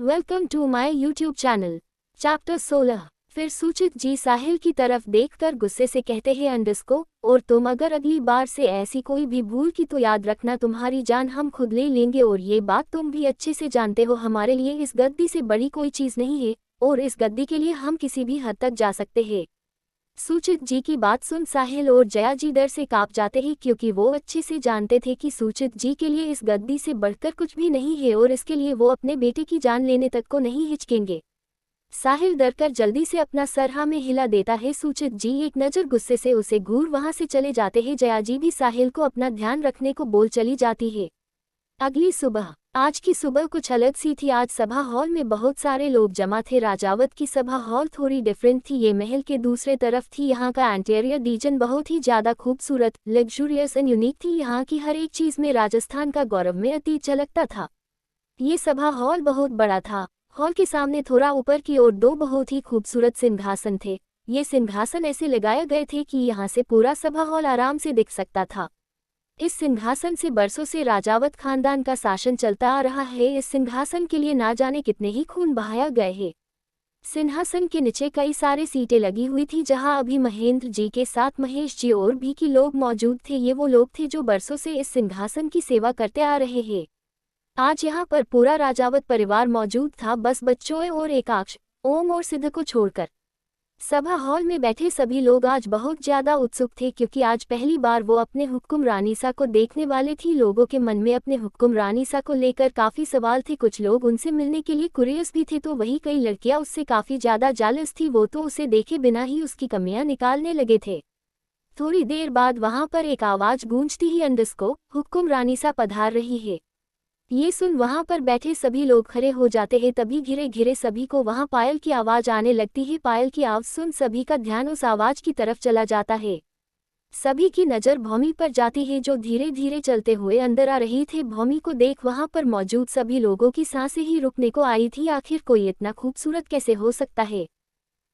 Welcome to my YouTube channel. Chapter 16। फिर सुचित जी साहिल की तरफ देखकर गुस्से से कहते हैं अंडरस्को, और तुम अगर अगली बार से ऐसी कोई भी भूल की तो याद रखना तुम्हारी जान हम खुद ले लेंगे, और ये बात तुम भी अच्छे से जानते हो हमारे लिए इस गद्दी से बड़ी कोई चीज़ नहीं है, और इस गद्दी के लिए हम किसी भी हद तक जा सकते हैं। सुचित जी की बात सुन साहिल और जया जी डर से कांप जाते हैं, क्योंकि वो अच्छे से जानते थे कि सुचित जी के लिए इस गद्दी से बढ़कर कुछ भी नहीं है और इसके लिए वो अपने बेटे की जान लेने तक को नहीं हिचकेंगे। साहिल डरकर जल्दी से अपना सर हाँ में हिला देता है। सुचित जी एक नज़र गुस्से से उसे घूर वहां से चले जाते हैं। जया जी भी साहिल को अपना ध्यान रखने को बोल चली जाती है। अगली सुबह। आज की सुबह कुछ अलग सी थी। आज सभा हॉल में बहुत सारे लोग जमा थे। राजावत की सभा हॉल थोड़ी डिफरेंट थी। ये महल के दूसरे तरफ थी। यहाँ का इंटीरियर डिजाइन बहुत ही ज़्यादा खूबसूरत, लग्जूरियस एंड यूनिक थी। यहाँ की हर एक चीज़ में राजस्थान का गौरव में अतीत झलकता था। ये सभा हॉल बहुत बड़ा था। हॉल के सामने थोड़ा ऊपर की ओर दो बहुत ही खूबसूरत सिंहासन थे। ये सिंहासन ऐसे लगाए गए थे कि यहाँ से पूरा सभा हॉल आराम से दिख सकता था। इस सिंहासन से बरसों से राजावत खानदान का शासन चलता आ रहा है। इस सिंहासन के लिए ना जाने कितने ही खून बहाया गए हैं। सिंहासन के नीचे कई सारे सीटें लगी हुई थी, जहां अभी महेंद्र जी के साथ महेश जी और भी की लोग मौजूद थे। ये वो लोग थे जो बरसों से इस सिंहासन की सेवा करते आ रहे हैं। आज यहाँ पर पूरा राजावत परिवार मौजूद था, बस बच्चों और एकाक्ष, ओम और सिद्ध को छोड़कर। सभा हॉल में बैठे सभी लोग आज बहुत ज्यादा उत्सुक थे, क्योंकि आज पहली बार वो अपने हुक्म रानीसा को देखने वाले थी। लोगों के मन में अपने हुक्म रानीसा को लेकर काफी सवाल थे। कुछ लोग उनसे मिलने के लिए कुरियस भी थे, तो वही कई लड़कियां उससे काफी ज्यादा जालस थी। वो तो उसे देखे बिना ही उसकी कमियां निकालने लगे थे। थोड़ी देर बाद वहां पर एक आवाज गूंजती ही अंडरस्को, हुक्म रानीसा पधार रही है। ये सुन वहां पर बैठे सभी लोग खड़े हो जाते हैं। तभी घिरे घिरे सभी को वहां पायल की आवाज आने लगती है। पायल की आवाज सुन सभी का ध्यान उस आवाज की तरफ चला जाता है। सभी की नज़र भौमी पर जाती है, जो धीरे धीरे चलते हुए अंदर आ रही थी। भौमी को देख वहां पर मौजूद सभी लोगों की सांसें ही रुकने को आई थी। आखिर कोई इतना खूबसूरत कैसे हो सकता है।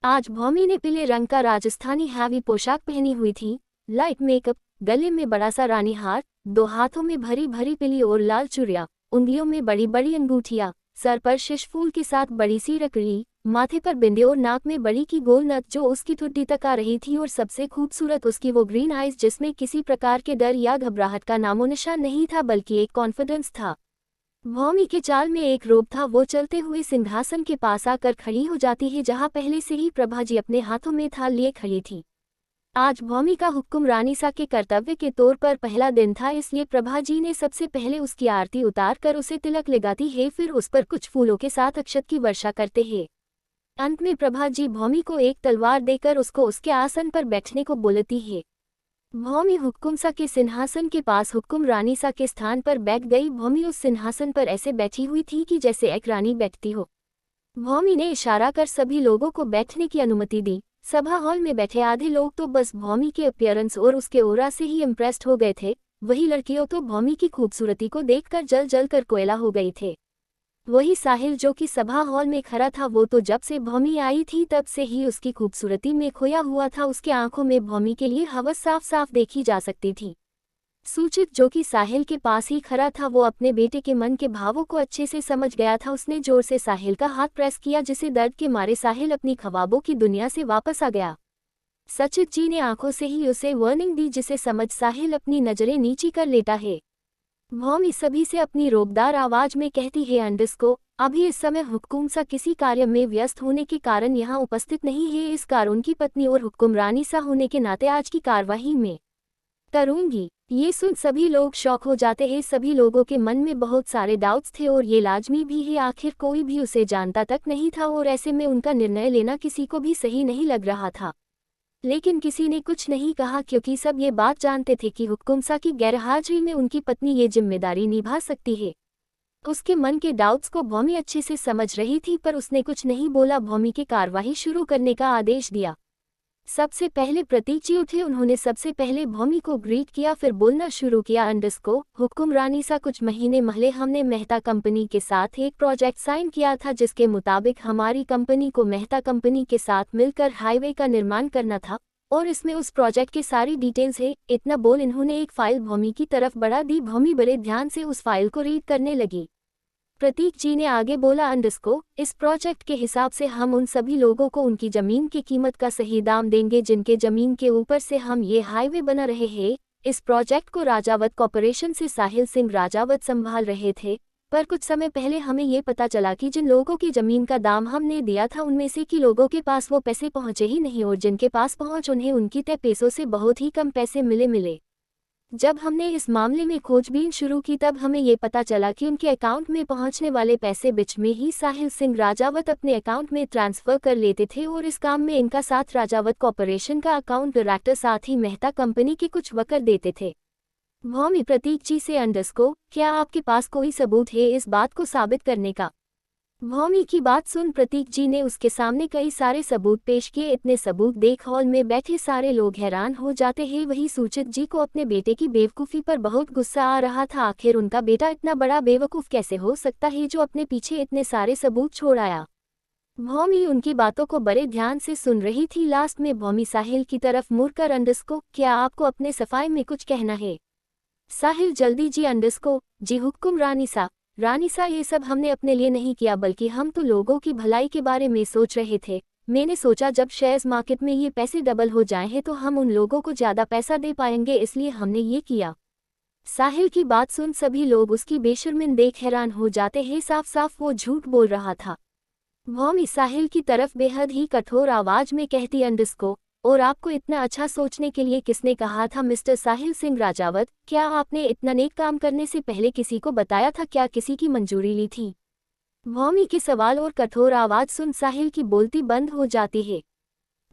आज भौमी ने पीले रंग का राजस्थानी हैवी पोशाक पहनी हुई थी। लाइट मेकअप, गले में बड़ा सा रानी हार, दो हाथों में भरी भरी पीली और लाल चूड़ियां, उंगलियों में बड़ी बड़ी अंगूठियां, सर पर शिशफूल के साथ बड़ी सी रकड़ी, माथे पर बिंदी और नाक में बड़ी की गोल नथ जो उसकी ठुड्डी तक आ रही थी। और सबसे खूबसूरत उसकी वो ग्रीन आइज, जिसमें किसी प्रकार के डर या घबराहट का नामो निशान नहीं था, बल्कि एक कॉन्फिडेंस था। भौमी के चाल में एक रोब था। वो चलते हुए सिंहासन के पास आकर खड़ी हो जाती है, जहां पहले से ही प्रभा जी अपने हाथों में थाल लिए खड़ी थी। आज भौमी का हुक्म रानीसा के कर्तव्य के तौर पर पहला दिन था, इसलिए प्रभा जी ने सबसे पहले उसकी आरती उतार कर उसे तिलक लगाती है। फिर उस पर कुछ फूलों के साथ अक्षत की वर्षा करते हैं। अंत में प्रभा जी भौमी को एक तलवार देकर उसको उसके आसन पर बैठने को बोलती है। भौमी हुक्मसा के सिंहासन के पास हुक्म रानीसा के स्थान पर बैठ गई। भौमी उस सिंहासन पर ऐसे बैठी हुई थी कि जैसे एक रानी बैठती हो। भौमी ने इशारा कर सभी लोगों को बैठने की अनुमति दी। सभा हॉल में बैठे आधे लोग तो बस भौमी के अपीयरेंस और उसके ओरा से ही इम्प्रेस्ड हो गए थे। वही लड़कियों तो भौमी की खूबसूरती को देखकर जल जल कर कोयला हो गई थे। वही साहिल जो कि सभा हॉल में खड़ा था, वो तो जब से भौमी आई थी तब से ही उसकी खूबसूरती में खोया हुआ था। उसके आंखों में भौमी के लिए हवस साफ साफ देखी जा सकती थी। सुचित जो कि साहिल के पास ही खड़ा था, वो अपने बेटे के मन के भावों को अच्छे से समझ गया था। उसने जोर से साहिल का हाथ प्रेस किया, जिसे दर्द के मारे साहिल अपनी ख्वाबों की दुनिया से वापस आ गया। सचित जी ने आंखों से ही उसे वार्निंग दी, जिसे समझ साहिल अपनी नजरें नीची कर लेता है। भौमी सभी से अपनी रोबदार आवाज में कहती है, अंडरस्को, अभी इस समय हुक्मसा किसी कार्य में व्यस्त होने के कारण यहाँ उपस्थित नहीं है। इस कार उनकी पत्नी और हुक्मरानी सा होने के नाते आज की कार्यवाही में करूंगी। ये सुन सभी लोग शौक हो जाते हैं। सभी लोगों के मन में बहुत सारे डाउट्स थे, और ये लाजमी भी है। आखिर कोई भी उसे जानता तक नहीं था, और ऐसे में उनका निर्णय लेना किसी को भी सही नहीं लग रहा था। लेकिन किसी ने कुछ नहीं कहा, क्योंकि सब ये बात जानते थे कि हुक्मसा की गैरहाजिरी में उनकी पत्नी ये जिम्मेदारी निभा सकती है। उसके मन के डाउट्स को भौमी अच्छे से समझ रही थी, पर उसने कुछ नहीं बोला। भौमी के कार्यवाही शुरू करने का आदेश दिया। सबसे पहले प्रतीक जी उठे। उन्होंने सबसे पहले भौमी को ग्रीट किया, फिर बोलना शुरू किया, अंडरस्को, हुक्म रानीसा, कुछ महीने पहले हमने मेहता कंपनी के साथ एक प्रोजेक्ट साइन किया था, जिसके मुताबिक हमारी कंपनी को मेहता कंपनी के साथ मिलकर हाईवे का निर्माण करना था, और इसमें उस प्रोजेक्ट की सारी डिटेल्स है। इतना बोल इन्होंने एक फाइल भौमी की तरफ बढ़ा दी। भौमी बड़े ध्यान से उस फाइल को रीड करने लगी। प्रतीक जी ने आगे बोला, अंडरस्को, इस प्रोजेक्ट के हिसाब से हम उन सभी लोगों को उनकी जमीन की कीमत का सही दाम देंगे जिनके जमीन के ऊपर से हम ये हाईवे बना रहे हैं। इस प्रोजेक्ट को राजावत कॉरपोरेशन से साहिल सिंह राजावत संभाल रहे थे, पर कुछ समय पहले हमें ये पता चला कि जिन लोगों की जमीन का दाम हमने दिया था उनमें से कि लोगों के पास वो पैसे पहुंचे ही नहीं, और जिनके पास पहुंच उन्हें उनकी तय पैसों से बहुत ही कम पैसे मिले। जब हमने इस मामले में खोजबीन शुरू की तब हमें ये पता चला कि उनके अकाउंट में पहुंचने वाले पैसे बीच में ही साहिल सिंह राजावत अपने अकाउंट में ट्रांसफर कर लेते थे, और इस काम में इनका साथ राजावत कॉरपोरेशन का अकाउंट डायरेक्टर साथ ही मेहता कंपनी के कुछ वर्कर देते थे। भौमी प्रतीक जी से, अंडरस्को, क्या आपके पास कोई सबूत है इस बात को साबित करने का? भौमी की बात सुन प्रतीक जी ने उसके सामने कई सारे सबूत पेश किए। इतने सबूत देख हॉल में बैठे सारे लोग हैरान हो जाते हैं। वही सूचित जी को अपने बेटे की बेवकूफ़ी पर बहुत गुस्सा आ रहा था। आखिर उनका बेटा इतना बड़ा बेवकूफ़ कैसे हो सकता है जो अपने पीछे इतने सारे सबूत छोड़ आया। भौमी उनकी बातों को बड़े ध्यान से सुन रही थी। लास्ट में भौमी साहिल की तरफ मुड़कर, अंडरस्को, क्या आपको अपने सफाई में कुछ कहना है? साहिल जल्दी, जी अंडरस्को, जी हुक्म रानीसा, ये सब हमने अपने लिए नहीं किया बल्कि हम तो लोगों की भलाई के बारे में सोच रहे थे। मैंने सोचा जब शेयर्स मार्केट में ये पैसे डबल हो जाए हैं तो हम उन लोगों को ज़्यादा पैसा दे पाएंगे, इसलिए हमने ये किया। साहिल की बात सुन सभी लोग उसकी बेशर्मिन देख हैरान हो जाते हैं। साफ साफ वो झूठ बोल रहा था। भौमी साहिल की तरफ बेहद ही कठोर आवाज में कहती, अंडरस्को, और आपको इतना अच्छा सोचने के लिए किसने कहा था मिस्टर साहिल सिंह राजावत? क्या आपने इतना नेक काम करने से पहले किसी को बताया था? क्या किसी की मंजूरी ली थी? भौमी के सवाल और कठोर आवाज सुन साहिल की बोलती बंद हो जाती है।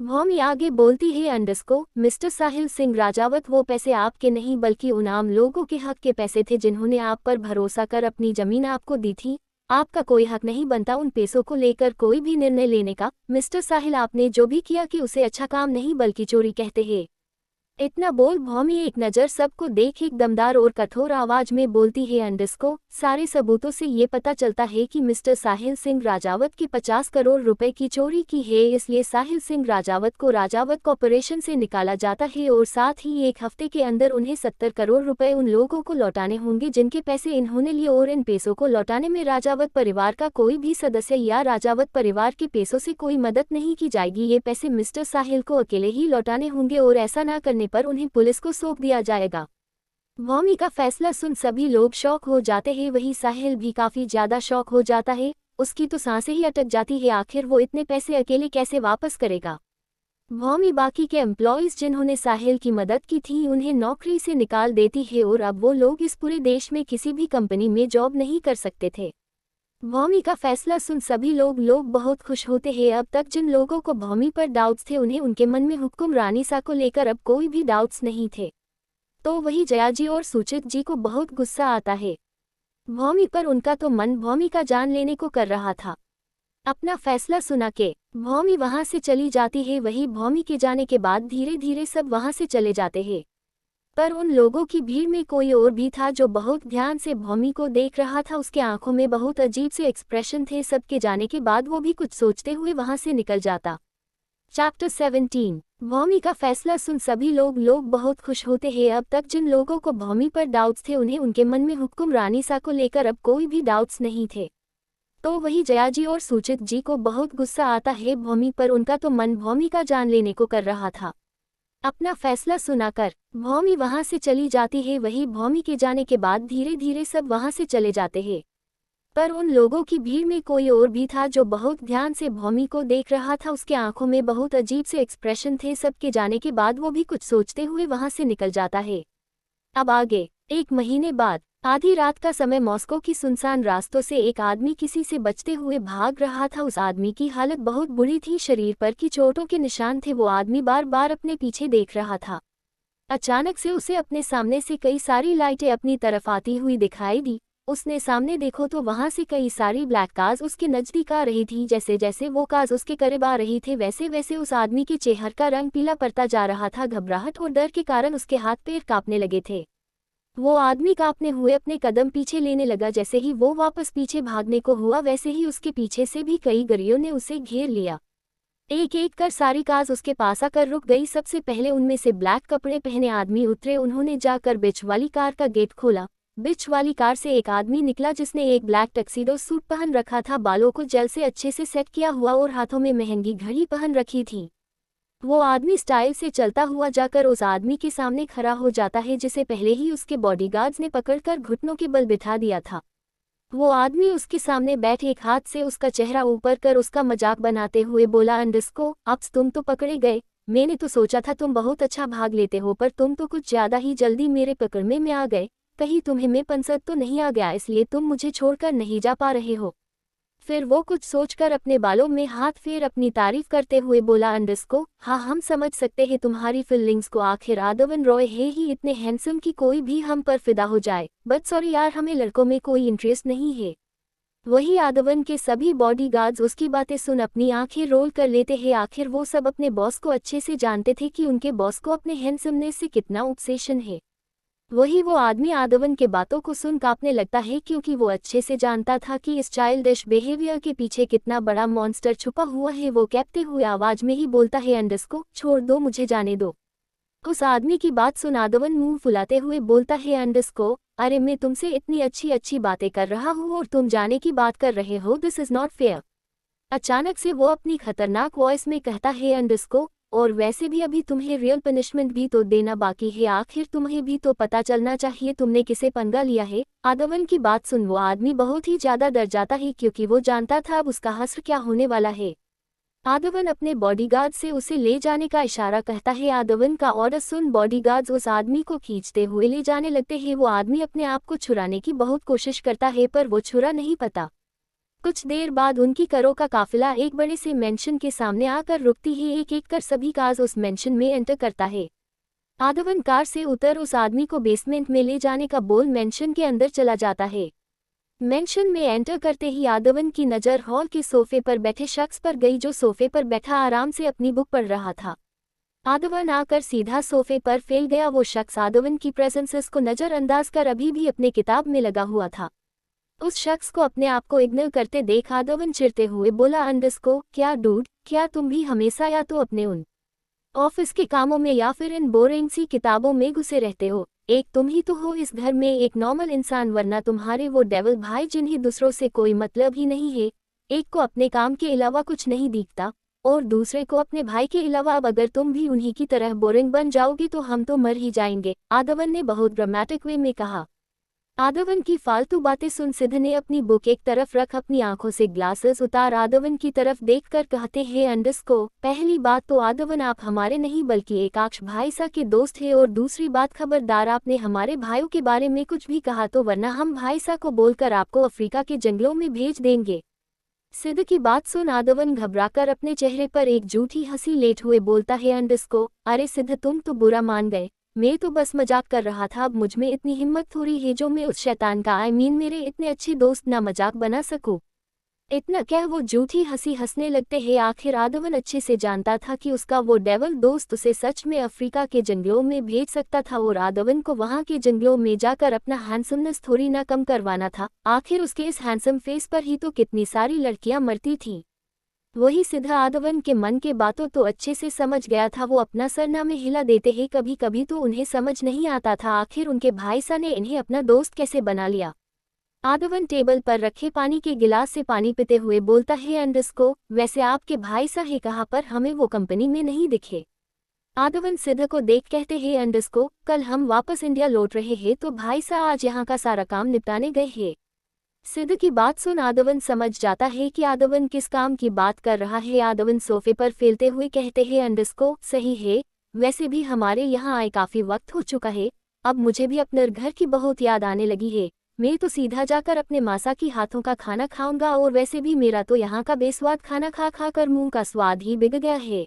भौमी आगे बोलती है, अंडरस्को, मिस्टर साहिल सिंह राजावत, वो पैसे आपके नहीं बल्कि उन आम लोगों के हक के पैसे थे जिन्होंने आप पर भरोसा कर अपनी जमीन आपको दी थी। आपका कोई हक नहीं बनता उन पैसों को लेकर कोई भी निर्णय लेने का। मिस्टर साहिल, आपने जो भी किया कि उसे अच्छा काम नहीं बल्कि चोरी कहते हैं। इतना बोल भौमी एक नज़र सबको देख एक दमदार और कठोर आवाज में बोलती है, अंडरस्को, सारे सबूतों से ये पता चलता है कि मिस्टर साहिल सिंह राजावत की 50 करोड़ रुपए की चोरी की है, इसलिए साहिल सिंह राजावत को राजावत कॉरपोरेशन से निकाला जाता है और साथ ही एक हफ्ते के अंदर उन्हें 70 करोड़ रुपए उन लोगों को लौटाने होंगे जिनके पैसे इन्होंने लिए, और इन पैसों को लौटाने में राजावत परिवार का कोई भी सदस्य या राजावत परिवार के पैसों से कोई मदद नहीं की जाएगी। ये पैसे मिस्टर साहिल को अकेले ही लौटाने होंगे और ऐसा ना करने पर उन्हें पुलिस को सौंप दिया जाएगा। भौमी का फैसला सुन सभी लोग शौक हो जाते हैं। वही साहिल भी काफी ज्यादा शौक हो जाता है। उसकी तो सांसें ही अटक जाती है। आखिर वो इतने पैसे अकेले कैसे वापस करेगा? भौमी बाकी के एम्प्लॉयज जिन्होंने साहिल की मदद की थी उन्हें नौकरी से निकाल देती है और अब वो लोग इस पूरे देश में किसी भी कंपनी में जॉब नहीं कर सकते थे। भौमी का फैसला सुन सभी लोग बहुत खुश होते हैं। अब तक जिन लोगों को भौमी पर डाउट्स थे उन्हें उनके मन में हुक्म रानीसा को लेकर अब कोई भी डाउट्स नहीं थे। तो वही जया जी और सूचित जी को बहुत गुस्सा आता है भौमी पर। उनका तो मन भौमी का जान लेने को कर रहा था। अपना फैसला सुना के भौमी वहां से चली जाती है। वही भौमी के जाने के बाद धीरे धीरे सब वहां से चले जाते हैं, पर उन लोगों की भीड़ में कोई और भी था जो बहुत ध्यान से भौमी को देख रहा था। उसके आंखों में बहुत अजीब से एक्सप्रेशन थे। सबके जाने के बाद वो भी कुछ सोचते हुए वहां से निकल जाता। चैप्टर 17। भौमी का फैसला सुन सभी लोग बहुत खुश होते हैं। अब तक जिन लोगों को भौमी पर डाउट्स थे उन्हें उनके मन में हुक्म रानीसा को लेकर अब कोई भी डाउट्स नहीं थे। तो वही जया जी और सूचित जी को बहुत गुस्सा आता है भौमी पर। उनका तो मन भौमी का जान लेने को कर रहा था। अपना फैसला सुनाकर भौमी वहां से चली जाती है। वही भौमी के जाने के बाद धीरे धीरे सब वहां से चले जाते हैं, पर उन लोगों की भीड़ में कोई और भी था जो बहुत ध्यान से भौमी को देख रहा था। उसके आंखों में बहुत अजीब से एक्सप्रेशन थे। सबके जाने के बाद वो भी कुछ सोचते हुए वहां से निकल जाता है। अब आगे 1 महीने बाद आधी रात का समय मॉस्को की सुनसान रास्तों से एक आदमी किसी से बचते हुए भाग रहा था। उस आदमी की हालत बहुत बुरी थी। शरीर पर की चोटों के निशान थे। वो आदमी बार बार अपने पीछे देख रहा था। अचानक से उसे अपने सामने से कई सारी लाइटें अपनी तरफ आती हुई दिखाई दी। उसने सामने देखो तो वहां से कई सारी ब्लैक कार्स उसके नजदीक आ रही थी। जैसे जैसे वो कार्स उसके करीब आ रही थे वैसे वैसे उस आदमी के चेहरे का रंग पीला पड़ता जा रहा था। घबराहट और डर के कारण उसके हाथ पैर कांपने लगे थे। वो आदमी कांपने हुए अपने कदम पीछे लेने लगा। जैसे ही वो वापस पीछे भागने को हुआ वैसे ही उसके पीछे से भी कई गाड़ियों ने उसे घेर लिया। एक एक कर सारी कार्स उसके पास आकर रुक गई। सबसे पहले उनमें से ब्लैक कपड़े पहने आदमी उतरे। उन्होंने जाकर बीच वाली कार का गेट खोला बीच वाली कार से एक आदमी निकला जिसने एक ब्लैक टक्सीडो सूट पहन रखा था, बालों को जेल से अच्छे से सेट किया हुआ और हाथों में महंगी घड़ी पहन रखी थी। वो आदमी स्टाइल से चलता हुआ जाकर उस आदमी के सामने खड़ा हो जाता है जिसे पहले ही उसके बॉडीगार्ड्स ने पकड़कर घुटनों के बल बिठा दिया था। वो आदमी उसके सामने बैठे एक हाथ से उसका चेहरा ऊपर कर उसका मजाक बनाते हुए बोला, अंडरस्को अप्स तुम तो पकड़े गए। मैंने तो सोचा था तुम बहुत अच्छा भाग लेते हो, पर तुम तो कुछ ज्यादा ही जल्दी मेरे पकड़ में आ गए। कहीं तुम्हें मैं पंसद तो नहीं आ गया इसलिए तुम मुझे छोड़कर नहीं जा पा रहे हो। फिर वो कुछ सोचकर अपने बालों में हाथ फेर अपनी तारीफ करते हुए बोला, अंडरस्को हाँ हम समझ सकते हैं तुम्हारी फीलिंग्स को। आखिर आदवन रॉय है ही इतने हैंडसम कि कोई भी हम पर फिदा हो जाए, बट सॉरी यार हमें लड़कों में कोई इंटरेस्ट नहीं है। वही आदवन के सभी बॉडीगार्ड्स उसकी बातें सुन अपनी आंखें रोल कर लेते हैं। आखिर वो सब अपने बॉस को अच्छे से जानते थे कि उनके बॉस को अपने हैंडसमनेस से कितना ऑब्सेशन है। वही वो आदमी आदवन के बातों को सुन कांपने लगता है क्योंकि वो अच्छे से जानता था कि इस चाइल्डिश बिहेवियर के पीछे कितना बड़ा मॉन्स्टर छुपा हुआ है। वो कहते हुए आवाज में ही बोलता है, अंडरस्को छोड़ दो, मुझे जाने दो। उस आदमी की बात सुन आदवन मुंह फुलाते हुए बोलता है, अंडरस्को अरे मैं तुमसे इतनी अच्छी अच्छी बातें कर रहा हूँ और तुम जाने की बात कर रहे हो, दिस इज नॉट फेयर। अचानक से वो अपनी खतरनाक वॉइस में कहता है, अंडरस्को और वैसे भी अभी तुम्हें रियल पनिशमेंट भी तो देना बाकी है, आखिर तुम्हें भी तो पता चलना चाहिए तुमने किसे पंगा लिया है। आदवन की बात सुन वो आदमी बहुत ही ज्यादा डर जाता है क्योंकि वो जानता था अब उसका हश्र क्या होने वाला है। आदवन अपने बॉडीगार्ड से उसे ले जाने का इशारा कहता है। आदवन का ऑर्डर सुन बॉडीगार्ड्स उस आदमी को खींचते हुए ले जाने लगते हैं। वो आदमी अपने आप को छुड़ाने की बहुत कोशिश करता है पर वो छुड़ा नहीं पाता। कुछ देर बाद उनकी कारों का काफिला एक बड़े से मेंशन के सामने आकर रुकती है। एक एक कर सभी कार्स उस मेंशन में एंटर करता है। आदवन कार से उतर उस आदमी को बेसमेंट में ले जाने का बोल मेंशन के अंदर चला जाता है। मेंशन में एंटर करते ही आदवन की नज़र हॉल के सोफे पर बैठे शख्स पर गई जो सोफे पर बैठा आराम से अपनी बुक पढ़ रहा था। आदवन आकर सीधा सोफे पर फैल गया। वो शख्स आदवन की प्रेजेंसेस को नज़रअंदाज कर अभी भी अपने किताब में लगा हुआ था। उस शख्स को अपने आप को इग्नोर करते देख आदवन चिढ़ते हुए बोला, अंडरस्को क्या डूड, क्या तुम भी हमेशा या तो अपने उन ऑफिस के कामों में या फिर इन बोरिंग सी किताबों में घुसे रहते हो। एक तुम ही तो हो इस घर में एक नॉर्मल इंसान, वरना तुम्हारे वो डेविल भाई जिन्हें दूसरों से कोई मतलब ही नहीं है। एक को अपने काम के अलावा कुछ नहीं दिखता और दूसरे को अपने भाई के अलावा। अब अगर तुम भी उन्हीं की तरह बोरिंग बन जाओगी तो हम तो मर ही जाएंगे, आदवन ने बहुत ड्रामेटिक वे में कहा। आदवन की फालतू बातें सुन सिद्ध ने अपनी बुक एक तरफ रख अपनी आंखों से ग्लासेस उतार आदवन की तरफ देखकर कहते हैं, अंडरस्को पहली बात तो आदवन आप हमारे नहीं बल्कि एकाक्ष भाई सा के दोस्त हैं, और दूसरी बात खबरदार आपने हमारे भाइयों के बारे में कुछ भी कहा तो वरना हम भाई सा को बोलकर आपको अफ्रीका के जंगलों में भेज देंगे। सिद्ध की बात सुन आदवन घबराकर अपने चेहरे पर एक झूठी हंसी लेट हुए बोलता है, अंडरस्को अरे सिद्ध तुम तो बुरा मान गए, मैं तो बस मजाक कर रहा था। अब मुझ में इतनी हिम्मत थोड़ी है जो मैं उस शैतान का मेरे इतने अच्छे दोस्त ना मजाक बना सकूं। इतना क्या वो झूठी हंसी हंसने लगते हैं। आखिर आदवन अच्छे से जानता था कि उसका वो डेविल दोस्त उसे सच में अफ्रीका के जंगलों में भेज सकता था और आदवन को वहां के जंगलों में जाकर अपना हैंडसमनेस थोड़ी ना कम करवाना था। आखिर उसके इस हैंडसम फेस पर ही तो कितनी सारी लड़कियां मरती थीं। वही सिद्ध आदवन के मन के बातों तो अच्छे से समझ गया था। वो अपना सरनामे हिला देते हैं। कभी कभी तो उन्हें समझ नहीं आता था आखिर उनके भाई सा ने इन्हें अपना दोस्त कैसे बना लिया। आदवन टेबल पर रखे पानी के गिलास से पानी पीते हुए बोलता है, अंडरस्को वैसे आपके भाई सा है कहाँ पर, हमें वो कंपनी में नहीं दिखे। आदवन सिद्ध को देख कहते हैं, अंडरस्को कल हम वापस इंडिया लौट रहे हैं तो भाई सा आज यहाँ का सारा काम निपटाने गए हैं। सिद्ध की बात सुन आदवन समझ जाता है कि आदवन किस काम की बात कर रहा है। आदवन सोफे पर फैलते हुए कहते हैं, अंडरस्को सही है, वैसे भी हमारे यहाँ आए काफी वक्त हो चुका है, अब मुझे भी अपने घर की बहुत याद आने लगी है। मैं तो सीधा जाकर अपने मासा की हाथों का खाना खाऊंगा, और वैसे भी मेरा तो यहाँ का बेस्वाद खाना खा खा कर मुंह का स्वाद ही बिगड़ गया है।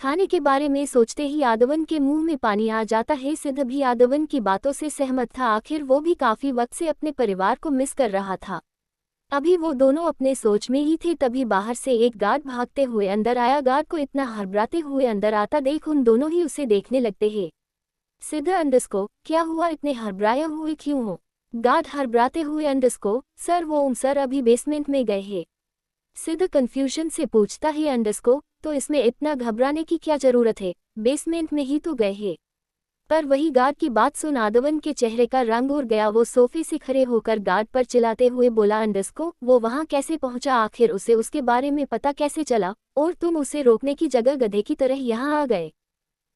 खाने के बारे में सोचते ही आदवन के मुंह में पानी आ जाता है। सिद्ध भी आदवन की बातों से सहमत था। आखिर वो भी काफी वक्त से अपने परिवार को मिस कर रहा था। अभी वो दोनों अपने सोच में ही थे, तभी बाहर से एक गार्ड भागते हुए अंदर आया। गार्ड को इतना हड़बड़ाते हुए अंदर आता देख उन दोनों ही उसे देखने लगते हैं। सिद्ध, अंडरस्को क्या हुआ, इतने हड़बड़ाए हुए क्यों हो? गार्ड हड़बड़ाते हुए, अंडरस्को सर वो सर अभी बेसमेंट में गए हैं। सिद्ध कंफ्यूजन से पूछता है, अंडरस्को तो इसमें इतना घबराने की क्या जरूरत है, बेसमेंट में ही तो गए हैं। पर वही गार्ड की बात सुन आदवन के चेहरे का रंग उड़ गया। वो सोफे से खड़े होकर गार्ड पर चिल्लाते हुए बोला, अंडरस्को, वो वहां कैसे पहुंचा? आखिर उसे उसके बारे में पता कैसे चला? और तुम उसे रोकने की जगह गधे की तरह यहाँ आ गए।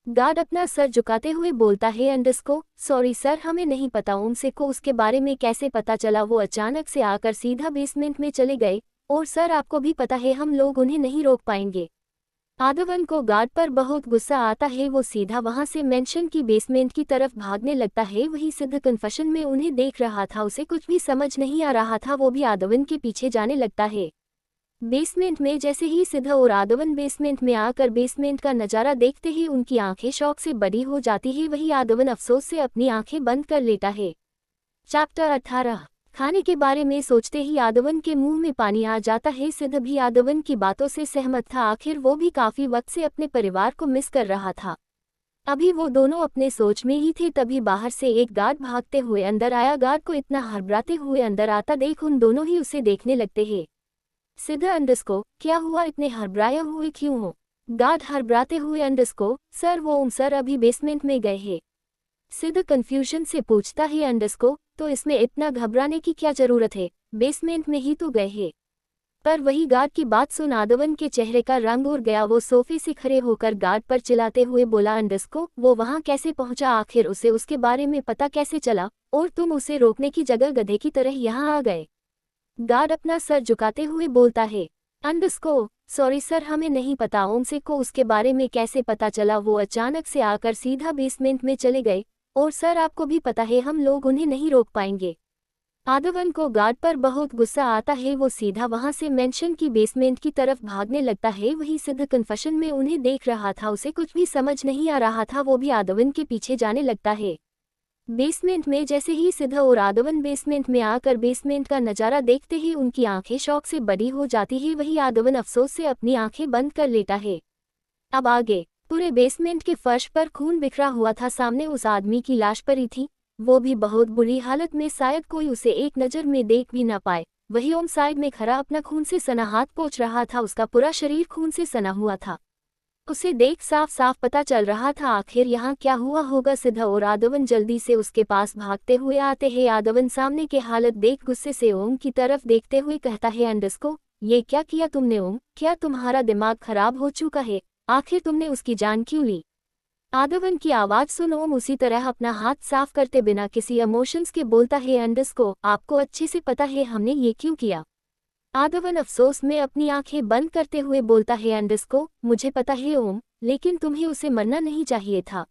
गार्ड अपना सर झुकाते हुए बोलता है, अंडरस्को, सॉरी सर, हमें नहीं पता उनसे को उसके बारे में कैसे पता चला। वो अचानक से आकर सीधा बेसमेंट में चले गए। और सर, आपको भी पता है हम लोग उन्हें नहीं रोक पाएंगे। आदवन को गार्ड पर बहुत गुस्सा आता है। वो सीधा वहां से मेंशन की बेसमेंट की तरफ भागने लगता है। वही सिद्ध कन्फेशन में उन्हें देख रहा था। उसे कुछ भी समझ नहीं आ रहा था। वो भी आदवन के पीछे जाने लगता है। बेसमेंट में जैसे ही सिद्ध और आदवन बेसमेंट में आकर बेसमेंट का नज़ारा देखते ही उनकी आंखें शौक से बड़ी हो जाती है। वही आदवन अफसोस से अपनी आंखें बंद कर लेता है। चैप्टर 18। खाने के बारे में सोचते ही आदवन के मुंह में पानी आ जाता है। सिद्ध भी आदवन की बातों से सहमत था। आखिर वो भी काफी वक्त से अपने परिवार को मिस कर रहा था। अभी वो दोनों अपने सोच में ही थे, तभी बाहर से एक गार्ड भागते हुए अंदर आया। गार्ड को इतना हड़बड़ाते हुए अंदर आता देख उन दोनों ही उसे देखने लगते हैं। सिद्ध, अंडरस्को, क्या हुआ? इतने हड़बड़ाए हुए क्यों हो? गार्ड हड़बड़ाते हुए, अंडरस्को, सर वो सर अभी बेसमेंट में गए हैं। सिद्ध कंफ्यूजन से पूछता है, अंडरस्को, तो इसमें इतना घबराने की क्या जरूरत है? बेसमेंट में ही तो गए हैं। पर वही गार्ड की बात सुन आदवन के चेहरे का रंग उड़ गया। वो सोफे से खड़े होकर गार्ड पर चिल्लाते हुए बोला, अंडरस्को, वो वहां कैसे पहुंचा? आखिर उसे उसके बारे में पता कैसे चला? और तुम उसे रोकने की जगह गधे की तरह यहाँ आ गए। गार्ड अपना सर झुकाते हुए बोलता है, अंडरस्को, सॉरी सर, हमें नहीं पता उनसे को उसके बारे में कैसे पता चला। वो अचानक से आकर सीधा बेसमेंट में चले गए। और सर, आपको भी पता है हम लोग उन्हें नहीं रोक पाएंगे। आदवन को गार्ड पर बहुत गुस्सा आता है। वो सीधा वहां से मेंशन की बेसमेंट की तरफ भागने लगता है। वही सिद्ध कन्फेशन में उन्हें देख रहा था। उसे कुछ भी समझ नहीं आ रहा था। वो भी आदवन के पीछे जाने लगता है। बेसमेंट में जैसे ही सिद्ध और आदवन बेसमेंट में आकर बेसमेंट का नज़ारा देखते ही उनकी आंखें शौक से बड़ी हो जाती है। वही आदवन अफसोस से अपनी आंखें बंद कर लेता है। अब आगे पूरे बेसमेंट के फर्श पर खून बिखरा हुआ था। सामने उस आदमी की लाश पड़ी थी, वो भी बहुत बुरी हालत में। शायद कोई उसे एक नज़र में देख भी ना पाए। वही ओम साइड में खड़ा अपना खून से सना हाथ पोंछ रहा था। उसका पूरा शरीर खून से सना हुआ था। उसे देख साफ साफ पता चल रहा था आखिर यहाँ क्या हुआ होगा। सिद्ध और आदवन जल्दी से उसके पास भागते हुए आते हैं। आदवन सामने के हालत देख गुस्से से ओम की तरफ देखते हुए कहता है, अंडरस्को, ये क्या किया तुमने ओम? क्या तुम्हारा दिमाग खराब हो चुका है? आखिर तुमने उसकी जान क्यों ली? आदवन की आवाज सुन ओम उसी तरह अपना हाथ साफ करते बिना किसी इमोशंस के बोलता है, अंडरस्को, आपको अच्छे से पता है हमने ये क्यों किया? आदवन अफसोस में अपनी आंखें बंद करते हुए बोलता है, अंडरस्को, मुझे पता है ओम, लेकिन तुम्हें उसे मरना नहीं चाहिए था।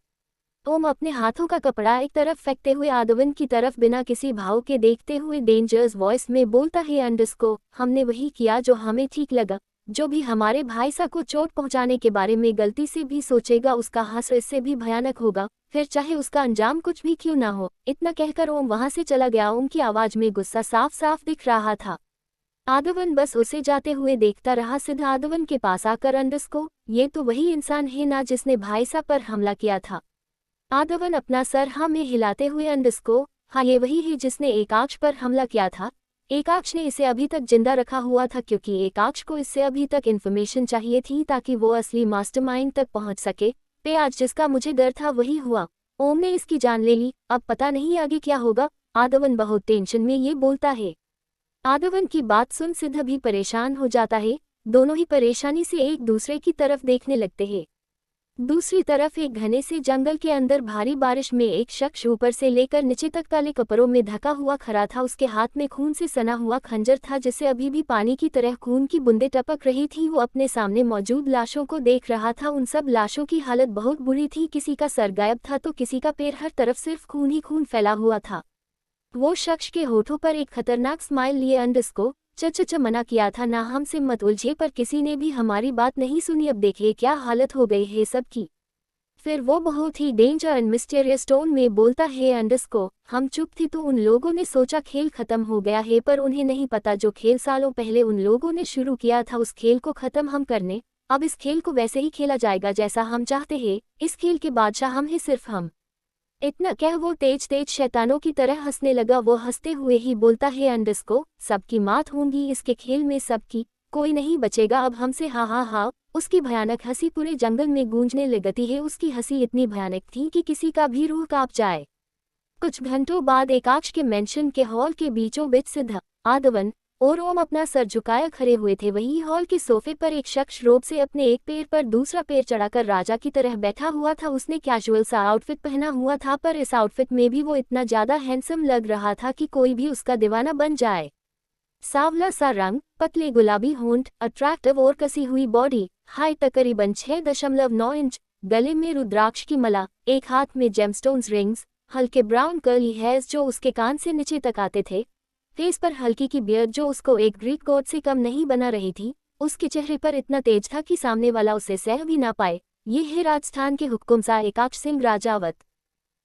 ओम अपने हाथों का कपड़ा एक तरफ फेंकते हुए आदवन की तरफ बिना किसी भाव के देखते हुए डेंजरस वॉइस में बोलता है, अंडरस्को, हमने वही किया जो हमें ठीक लगा। जो भी हमारे भाई सा को चोट पहुंचाने के बारे में गलती से भी सोचेगा उसका हश्र इससे भी भयानक होगा, फिर चाहे उसका अंजाम कुछ भी क्यों ना हो। इतना कहकर ओम वहां से चला गया। ओम की आवाज में गुस्सा साफ साफ दिख रहा था। आदवन बस उसे जाते हुए देखता रहा। सिद्ध आदवन के पास आकर, अंडरस्को, ये तो वही इंसान है ना जिसने भाई सा पर हमला किया था? आदवन अपना सर हाँ में हिलाते हुए, अंडरस्को, हाँ ये वही है जिसने एकाक्ष पर हमला किया था। एकाक्ष ने इसे अभी तक जिंदा रखा हुआ था क्योंकि एकाक्ष को इससे अभी तक इन्फॉर्मेशन चाहिए थी ताकि वो असली मास्टरमाइंड तक पहुंच सके। पे आज जिसका मुझे डर था वही हुआ। ओम ने इसकी जान ले ली, अब पता नहीं आगे क्या होगा। आदवन बहुत टेंशन में ये बोलता है। आदवन की बात सुन सिद्ध भी परेशान हो जाता है। दोनों ही परेशानी से एक दूसरे की तरफ देखने लगते हैं। दूसरी तरफ एक घने से जंगल के अंदर भारी बारिश में एक शख्स ऊपर से लेकर नीचे तक काले कपड़ों में ढका हुआ खड़ा था। उसके हाथ में खून से सना हुआ खंजर था जिससे अभी भी पानी की तरह खून की बूंदें टपक रही थी। वो अपने सामने मौजूद लाशों को देख रहा था। उन सब लाशों की हालत बहुत बुरी थी। किसी का सर गायब था तो किसी का पैर, हर तरफ सिर्फ खून ही खून फैला हुआ था। वो शख्स के होठों पर एक खतरनाक स्माइल लिए, अंडरस्को, चच मना किया था ना हमसे मत उलझे, पर किसी ने भी हमारी बात नहीं सुनी। अब देखिए क्या हालत हो गई है सबकी। फिर वो बहुत ही डेंजर एंड मिस्टीरियस टोन में बोलता है, अंडरस्को, हम चुप थे तो उन लोगों ने सोचा खेल खत्म हो गया है, पर उन्हें नहीं पता जो खेल सालों पहले उन लोगों ने शुरू किया था उस खेल को खत्म हम करने। अब इस खेल को वैसे ही खेला जाएगा जैसा हम चाहते हैं। इस खेल के बादशाह हम हैं, सिर्फ हम। इतना कह वो तेज तेज शैतानों की तरह हंसने लगा। वो हंसते हुए ही बोलता है, अंडरस्को, सबकी मात होंगी इसके खेल में, सबकी। कोई नहीं बचेगा अब हमसे, हा हा हा। उसकी भयानक हंसी पूरे जंगल में गूंजने लगती है। उसकी हंसी इतनी भयानक थी कि किसी का भी रूह कांप जाए। कुछ घंटों बाद एकाक्ष के मेंशन के हॉल के बीचों बीच सिद्ध, आदवन और ओम अपना सर झुकाए खड़े हुए थे। वही हॉल के सोफे पर एक शख्स रोब से अपने एक पैर पर दूसरा पैर चढ़ाकर राजा की तरह बैठा हुआ था। उसने कैजुअल सा आउटफिट पहना हुआ था, पर इस आउटफिट में भी वो इतना ज्यादा हैंडसम लग रहा था कि कोई भी उसका दीवाना बन जाए। सांवला सा रंग, पतले गुलाबी होंठ, अट्रैक्टिव और कसी हुई बॉडी, हाइट तकरीबन 6.9 इंच, गले में रुद्राक्ष की माला, एक हाथ में जेमस्टोन्स रिंग्स, हल्के ब्राउन कर्ली हेयर्स जो उसके कान से नीचे तक आते थे, फेस पर हल्की की बियर्ड जो उसको एक ग्रीक गॉड से कम नहीं बना रही थी। उसके चेहरे पर इतना तेज था कि सामने वाला उसे सह भी ना पाए। ये है राजस्थान के हुक्मसा एकाक्ष सिंह राजावत।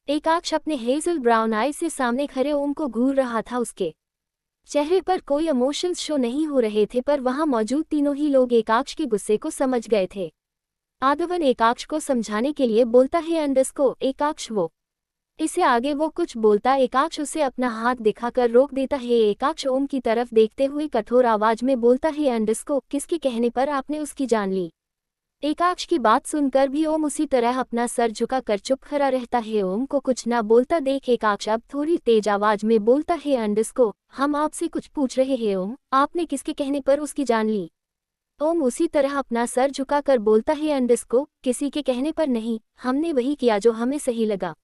एकाक्ष अपने हेजल ब्राउन आई से सामने खड़े ओम को घूर रहा था। उसके चेहरे पर कोई इमोशंस शो नहीं हो रहे थे, पर वहां मौजूद तीनों ही लोग एकाक्ष के गुस्से को समझ गए थे। आदवन एकाक्ष को समझाने के लिए बोलता है अंडस्को एकाक्ष वो। इससे आगे वो कुछ बोलता एकाक्ष उसे अपना हाथ दिखाकर रोक देता है। एकाक्ष ओम की तरफ देखते हुए कठोर आवाज में बोलता है अंडस्को किसके कहने पर आपने उसकी जान ली। एकाक्ष की बात सुनकर भी ओम उसी तरह अपना सर झुका कर चुप खड़ा रहता है। ओम को कुछ ना बोलता देख एकाक्ष अब थोड़ी तेज आवाज में बोलता है अंडस्को हम आपसे कुछ पूछ रहे हैं ओम, आपने किसके कहने पर उसकी जान ली। ओम उसी तरह अपना सर झुकाकर बोलता है अंडस्को किसी के कहने पर नहीं, हमने वही किया जो हमें सही लगा।